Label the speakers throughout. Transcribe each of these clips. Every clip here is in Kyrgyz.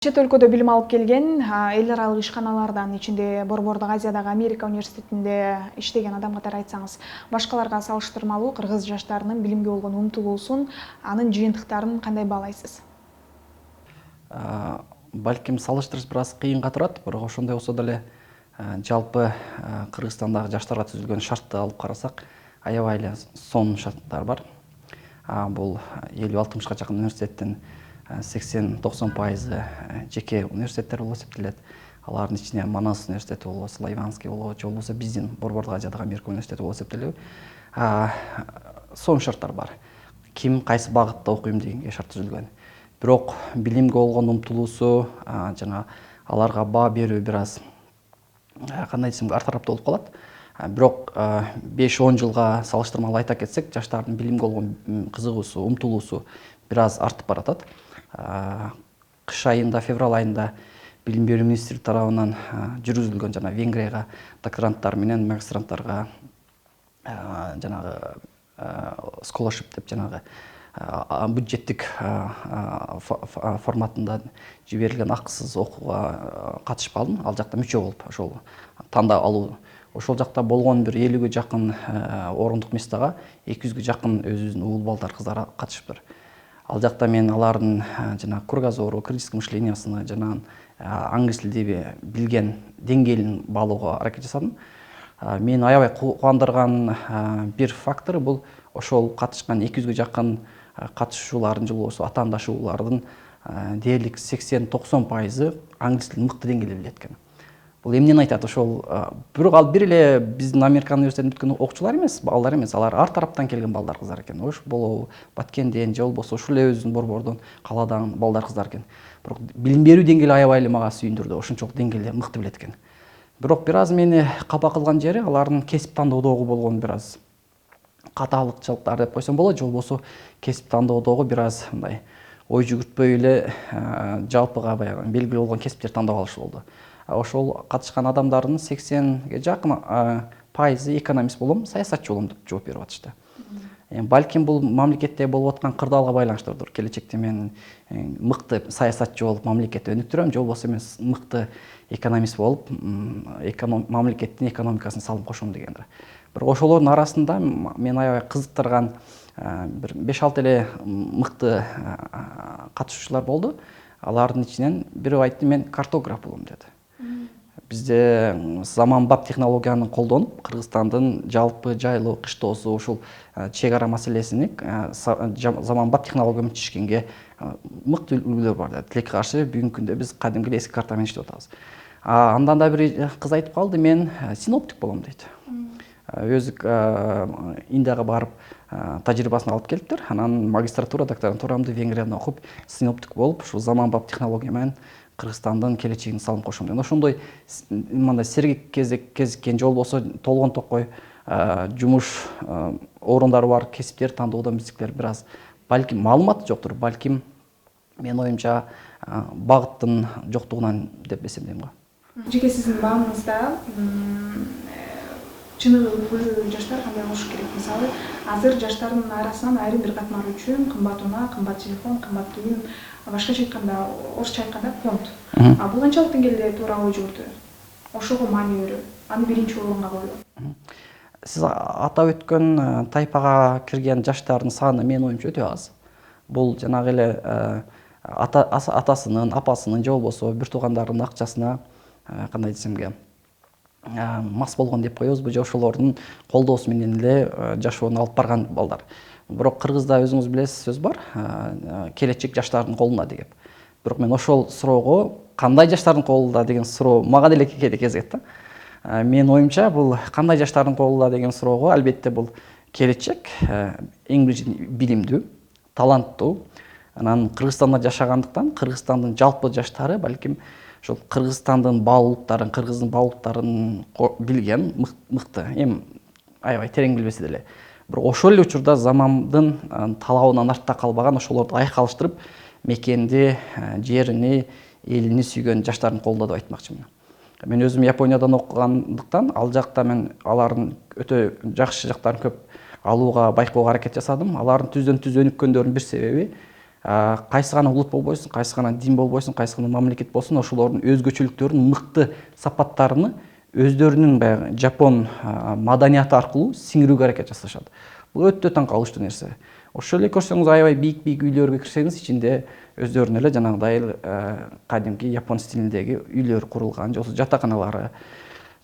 Speaker 1: Чет өлкөдө билим алып келген, эл аралык ишканалардан ичинде Борбордук Азиядагы Америка университетинде иштеген адам катары айтсаңыз, башкаларга салыштырмалуу кыргыз жаштарынын билимге болгон умтулуусун, анын жыйынтыктарын кандай баалайсыз?
Speaker 2: Балким салыштырыш бир аз кыйынга турат, бирок ошондой болсо деле жалпы Кыргызстандагы жаштарга түзүлгөн шартты алып карасак, аябай эле сонун шарттар бар. Бул 50-60га жакын университеттин 80-90% жеке университеттер болуп эсептелет. Алардын ичинде Манас университети болобу, Ливанский болобу, же болбосо биздин Борбордук Азиядагы Америка университети болуп эсептелеби. Сонун шарттар бар. Ким кайсы багытта окуйм дегенге шарт түзүлгөн. Бирок билимге болгон умтулуусу, жана аларга баа берүү бир аз кандай десем артараптуу болуп калат. Бирок 5-10 жылга салыштырмалуу айта кетсек, жаштардын билимге болгон кызыгуусу, умтулуусу бир аз артып баратат. Кыш айында, февраль айында билим берүү министрлиги тарабынан жүргүзүлгөн жана Венгрияга докторанттар менен магистранттарга жанагы scholarship деп жанагы бюджеттик форматында жиберилген акысыз окууга катышып калдым. Ал жакта мүчө болуп, ошол тандап алуу. Ошол жакта болгон бир 50-ге жакын орундук местага 200-ге жакын өзүбүздүн уул балдар, кыздар катышыптыр. Ал жакта мен алардын жана кругозору, критический мышлениясыны жана англис тилди билген деңгээлин баалоого аракет жасадым. Мени аябай кубандырган бир фактор бул ошол катышкан 200-ге жакын катышуучулардын же болбосо атаандашуулардын дээрлик 80-90% англис тилин мыкты деңгээлде билет экен. Бул эмнени айтат? Ошол бирок ал бир эле биздин Америка университетинде бүткөн окуучулар эмес, балдар эмес, алар ар тараптан келген балдар, кыздар экен. Ош болобу, Баткенден же болбосо ушул эле өзүбүздүн борбордон, калаадан балдар, кыздар экен. Бирок билим берүү деңгээли аябай эле мага сүйүндүрдү. Ошончолук деңгээлде мыкты билет экен. Бирок бир аз мени капа кылган жери алардын кесип тандоодогу болгон бир аз катаалыкчылыктар деп койсом болот, же болбосо кесип тандоодогу бир аз мындай ой жүгүртпөй эле жалпыга баягы белгилүү болгон кесиптерди тандап алышы болду. Ошол катышкан адамдардын 80-ге жакын пайызы экономист болом, саясатчы болом деп жооп берип атышты. Балким бул мамлекетте болуп аткан кырдаалга байланыштуур. Келечекте мен мыкты саясатчы болуп мамлекетти өнүктүрөм, же болбосо мен мыкты экономист болуп мамлекеттин экономикасына салым кошом дегендир. Бирок ошолордун арасында мен аябай кызыктырган бир 5-6 эле мыкты катышуучулар болду. Алардын ичинен бири айтты, мен картограф болом деди. Бизде заманбап технологияны колдонуп, Кыргызстандын жалпы жайлуу кыштоосу ушул чек ара маселесини заманбап технология менен чечкенге мыкты үлгүлөр бар да. Тилекке каршы бүгүнкү күндө биз кадимки эски карта менен иштеп атабыз. Андан да бир кыз айтып калды, мен синоптик болом дейт. Өзү Индияга барып тажрыйбасын алып келиптир. Анан магистратура, докторантурамды Венгрияда окуп, синоптик болуп, ушул заманбап технология менен Кыргызстандын келечегине салым кошом деген. Ошондой мындай сергек кезиккен, же болбосо толгон токой жумуш орундары бар кесиптерди тандоодон биздикилер бир аз балким маалымат жоктур, балким менин оюмча багыттын жоктугунан деп эсептейм го.
Speaker 1: Жеке сиздин баамыңызда чыныгы үлгүлүү жаштар кандай болушу керек? Мисалы, азыр жаштардын арасынан айрым бир катмар үчүн кымбат унаа, кымбат телефон, кымбат кийим, башкача айтканда, орусча айтканда понт. Бул канчалык деңгээлде туура ой жүгүртүү? Ошого маани берүү, аны биринчи орунга коюу.
Speaker 2: Сиз атап өткөн тайпага кирген жаштардын саны менин оюмча өтө аз. Бул жанагы эле атасынын, апасынын же болбосо бир туугандарынын акчасына кандай десемге мас болгон деп коебузбу, же ошолордун колдоосу менен эле жашоону алып барган балдар. Бирок Кыргызда өзүңүз билесиз сөз бар, келечек жаштардын колунда деп. Бирок мен ошол суроого кандай жаштардын колунда деген суроо мага деле кээде кезигет да. Менин оюмча бул кандай жаштардын колунда деген суроого албетте бул келечек эң биринчи билимдүү, таланттуу. Анан Кыргызстанда жашагандыктан Кыргызстандын жалпы жаштары балким ошол Кыргызстандын баалуулуктарын, кыргыздын баалуулуктарын билген, мыкты, эми аябай терең билбесе деле. Бирок ошол эле учурда замандын талабынан артта калбаган, ошолорду айкалыштырып, мекенди, жерини, элини сүйгөн жаштардын колунда деп айтмакчымын. Мен өзүм Япониядан окугандыктан, ал жакта мен алардын өтө жакшы жактарын көп алууга, байкоого аракет жасадым. Алардын түздөн түз өнүккөндөрүнүн бир себеби кайсы гана улут болбойсун, кайсы гана дин болбойсун, кайсы гана мамлекет болсун, ошолордун өзгөчөлүктөрүнүн мыкты сапаттарыны өздөрүнүн баягы жапон маданияты аркылуу сиңирүүгө аракет жасашат. Бул өтө таң калыштуу нерсе. Ошол эле көрсөңүз аябай бийик үйлөргө кирсеңиз, ичинде өздөрүнүн эле жанагыдай кадимки япон стилиндеги үйлөр курулган, же болбосо жатаканалары,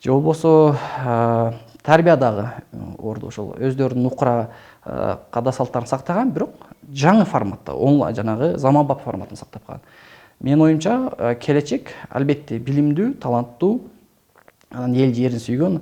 Speaker 2: же болбосо тарбиядагы орду ошол өздөрүнүн укура каада салттарын сактаган, бирок жаңы форматта, жанагы заманбап форматын сактап калган. Менин оюмча келечек албетте билимдүү, таланттуу, эл жерин сүйгөн,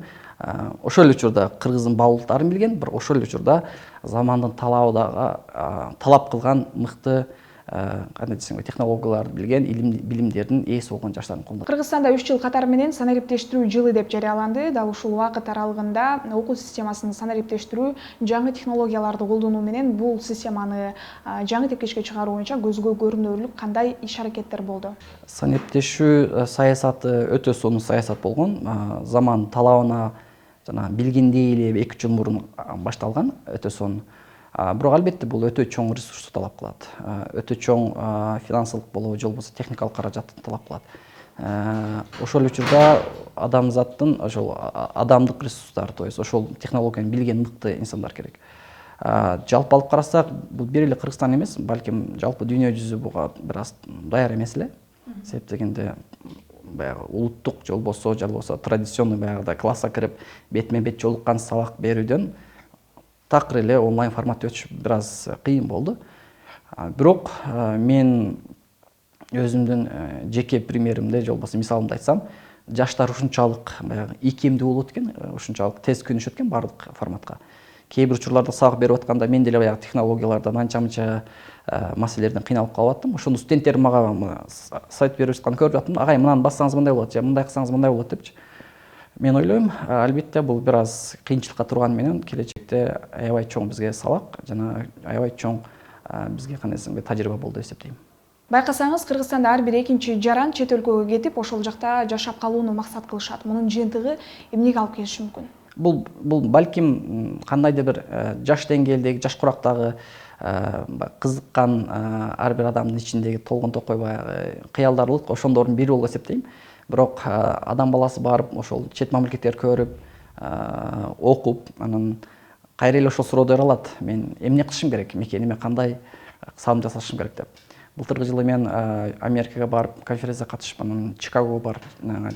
Speaker 2: ошол эле учурда кыргыздын баалуулуктарын билген, бирок ошол эле учурда замандын талап кылган мыкты кандай десең технологияларды билген, билимдердин ээси болгон жаштардын колунда.
Speaker 1: Кыргызстанда 3 жыл катары менен санариптештирүү жылы деп жарыяланды. Дал ушул убакыт аралыгында окуу системасын санариптештирүү, жаңы технологияларды колдонуу менен бул системаны жаңы тепкичке чыгаруу боюнча көзгө көрүнөрлүк кандай иш-аракеттер болду?
Speaker 2: Санариптештирүү саясаты өтө сонун саясат болгон. Заман талабына жана билгендей эле 2 жыл мурун башталган, өтө сонун. Бирок албетте бул өтө чоң ресурсту талап кылат. Өтө чоң финансылык болобу, же болбосо техникалык каражатты талап кылат. Ошол эле учурда адамзаттын ошол адамдык ресурстары, то есть ошол технологияны билген мыкты инсандар керек. Жалпы алып карасак, бул бир эле Кыргызстан эмес, балким жалпы дүйнө жүзү буга бир аз даяр эмес эле. Себеп дегенде баягы улуттук, же болбосо традиционный баягыдай класска кирип, бетме бет жолуккан сабак берүүдөн такыр эле онлайн форматта өтүш бир аз кыйын болду. Бирок мен өзүмдүн жеке примеримде, же болбосо мисалымды айтсам, жаштар ушунчалык баягы ийкемдүү болуп экен, ушунчалык тез көнүшөт экен баардык форматка. Кээ бир учурларда сабак берип атканда мен деле баягы технологиялардан анча-мынча маселелерден кыйналып калып аттым. Ошондо студенттерим мага сайт берип атканды көрүп аттым. Агай, мынаны бассаңыз мындай болот, же мындай кылсаңыз мындай болот депчи. Мен ойлойм, албетте бул бир аз кыйынчылыкка турганы менен келечекте аябай чоң бизге сабак жана аябай чоң бизге кандай десем тажрыйба болду деп эсептейм.
Speaker 1: Байкасаңыз, Кыргызстанда ар бир экинчи жаран чет өлкөгө кетип, ошол жакта жашап калууну максат кылышат. Мунун жыйынтыгы эмнеге алып келиши мүмкүн?
Speaker 2: Бул балким кандайдыр бир жаш деңгээлдеги, жаш курактагы кызыккан ар бир адамдын ичиндеги толгон токой баягы кыялдар болот, ошондордун бири болуп эсептейм. Бирок адам баласы барып, ошол чет мамлекеттерди көрүп, окуп, анан кайра эле ошол суроо бере алат. Мен эмне кылышым керек, эме кандай салым жасашым керек деп. Былтыркы жылы мен Америкага барып, конференцияга катышып, анан Чикагого барып,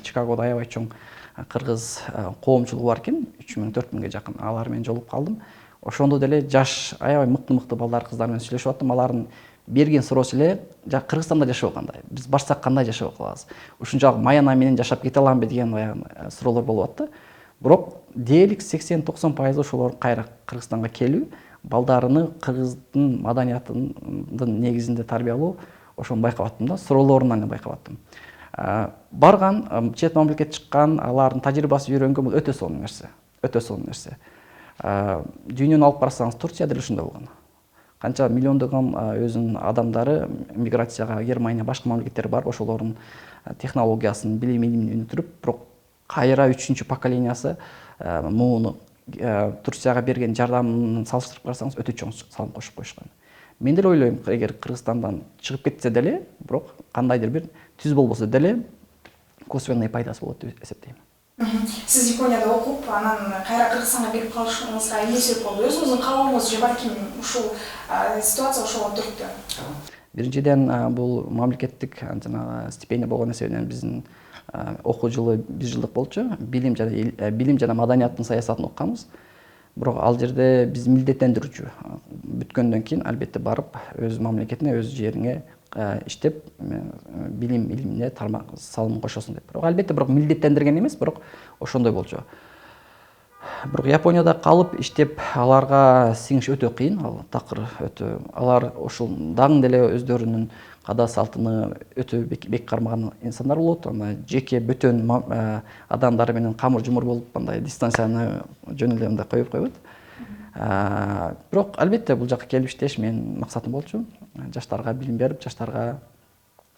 Speaker 2: Чикагодо аябай чоң кыргыз коомчулугу бар экен, 3000-4000ге жакын. Алар менен жолугуп калдым. Ошондо деле жаш, аябай мыкты балдар, кыздар менен сүйлөшүп аттым. Алардын берген суроосу эле Кыргызстанда жашоо кандай? Биз барсак кандай жашоо кылабыз? Ушунчалык маяна менен жашап кете аламбы деген баягы суроолор болуп атты. Бирок дээрлик 80-90% ошолор кайра Кыргызстанга келүү, балдарыны кыргыздын маданиятынын негизинде тарбиялоо, ошону байкап аттым да, суроолорунан эле байкап аттым. Барган, чет мамлекет чыккан, алардын тажрыйбасы үйрөнгөн бул өтө сонун нерсе. Өтө сонун нерсе. Дүйнөнү алып карасаңыз, Турция деле ушундай болгон. Канча миллиондогон өзүнүн адамдары миграцияга Германия, башка мамлекеттерге барып, ошолордун технологиясын, билимин өнүктүрүп, бирок кайра 3-чү поколениясы муну Турцияга берген жардамын салыштырып карасаңыз, өтө чоң салым кошуп коюшкан. Мен деле ойлойм, эгер Кыргызстандан чыгып кетсе деле, бирок кандайдыр бир түз болбосо деле косвенный пайдасы болот деп эсептейм.
Speaker 1: Сиз Японияда окуп, анан кайра Кыргызстанга келип калышыңызга эмне себеп болду? Өзүңүздүн каалооңуз же балким ушул ситуация ошого түрттү?
Speaker 2: Биринчиден, бул мамлекеттик жанагы стипендия болгон эсебинен биздин окуу жылы 1 жылдык болчу. Билим жана маданияттын саясатын окуганбыз. Бирок ал жерде биз милдеттендирүүчү. Бүткөндөн кийин албетте барып, өз мамлекетине, өз жериңе иштеп, билим илимине салым кошосуң деп. Бирок албетте милдеттендирген эмес, бирок ошондой болчу. Бирок Японияда калып иштеп, аларга сиңиш өтө кыйын, ал такыр өтө. Алар ошол дагы деле өздөрүнүн каада салтыны өтө бек кармаган инсандар болот. Анда жеке бөтөн адамдары менен камыр жумур болуп, андай дистанцияны жөн эле мындай коюп койбойт. Бирок албетте бул жакка келип иштеш менин максатым болчу. Жаштарга билим берип, жаштарга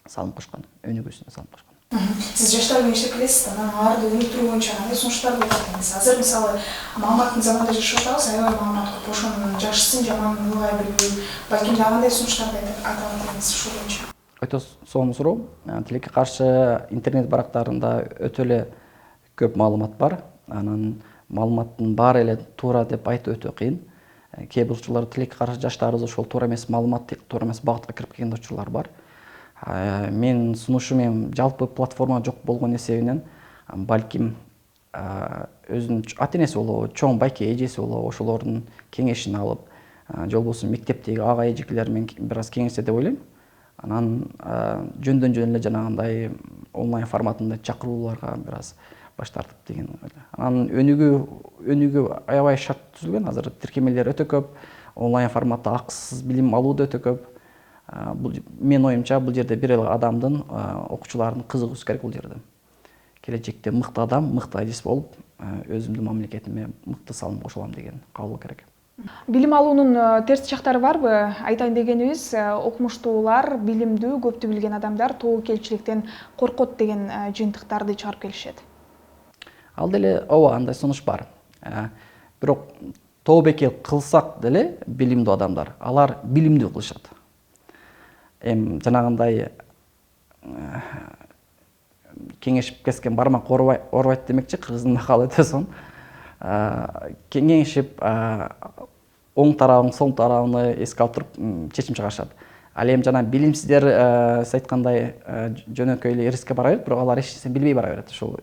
Speaker 2: салым кошкон, өнүгүүсүнө салым кошкон.
Speaker 1: Сиз жаштар менен иштеп келесиз да, анан аларды өнүктүрүү боюнча кандай сунуштар болуп жатат? Азыр мисалы маалыматтын заманында жашап атабыз, аябай маалымат көп, ошонун жакшысын жаманын ылгай билүү, балким дагы кандай сунуштарды айта аласыз ушул боюнча?
Speaker 2: Өтө сонун суроо. Тилекке каршы интернет барактарында өтө эле көп маалымат бар. Анан маалыматтын баары эле туура деп айтуу өтө кыйын. Кээ бир учурлар тилекке каршы жаштарыбыз ошол туура эмес маалымат, туура эмес багытка кирип келген учурлар бар. Мен сунушум эми жалпы платформа жок болгон эсебинен балким өзүнүн ата энеси болобу, чоң байке эжеси болобу, ошолордун кеңешин алып, же болбосо мектептеги ага эжекелер менен бир аз кеңешсе деп ойлойм. Анан жөндөн жөн эле жанагындай онлайн форматында чакырууларга бир аз баш тартып деген ойдо. Анан өнүгүү аябай шарт түзүлгөн. Азыр тиркемелер өтө көп, онлайн форматта акысыз билим алуу да өтө көп. Бул менин оюмча бул жерде бир эле адамдын, окуучулардын кызыгуусу керек бул жерде. Келечекте мыкты адам, мыкты адис болуп, өзүмдүн мамлекетиме мыкты салым кошо алам деген кабыл керек.
Speaker 1: Билим алуунун терс жактары барбы? Айтайын дегенибиз, окумуштуулар, билимдүү, көптү билген адамдар тобокелчиликтен коркот деген жыйынтыктарды чыгарып келишет.
Speaker 2: Ал деле ооба, андай сунуш бар. Бирок тобокел кылсак деле билимдүү адамдар, алар билимдүү кылышат. Жанагындай кеңешип кескен бармак оорубайт демекчи, кыргыздын макалы өтө сонун. Кеңешип оң тарабын, сол тарабын эске алып туруп чечим чыгарышат. Ал эми жана билимсиздер сиз айткандай жөнөкөй эле эриске бара берет, бирок алар эч нерсени билбей бара берет. Ошол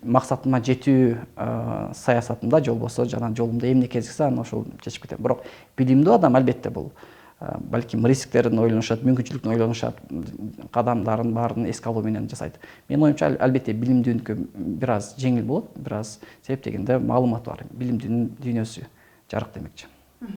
Speaker 2: максатыма жетүү саясатында же болбосо жана жолумда эмне кезиксе аны ошол чечип кетем. Бирок билимдүү адам албетте бул балким рисктерин ойлонушат, мүмкүнчүлүктүн ойлонушат, кадамдарын баарын эске алуу менен жасайт. Менин оюмча албетте билимдүүнүкү бир аз жеңил болот, бир аз себеп дегенде маалымат бар. Билимдүүнүн дүйнөсү жарык демекчи.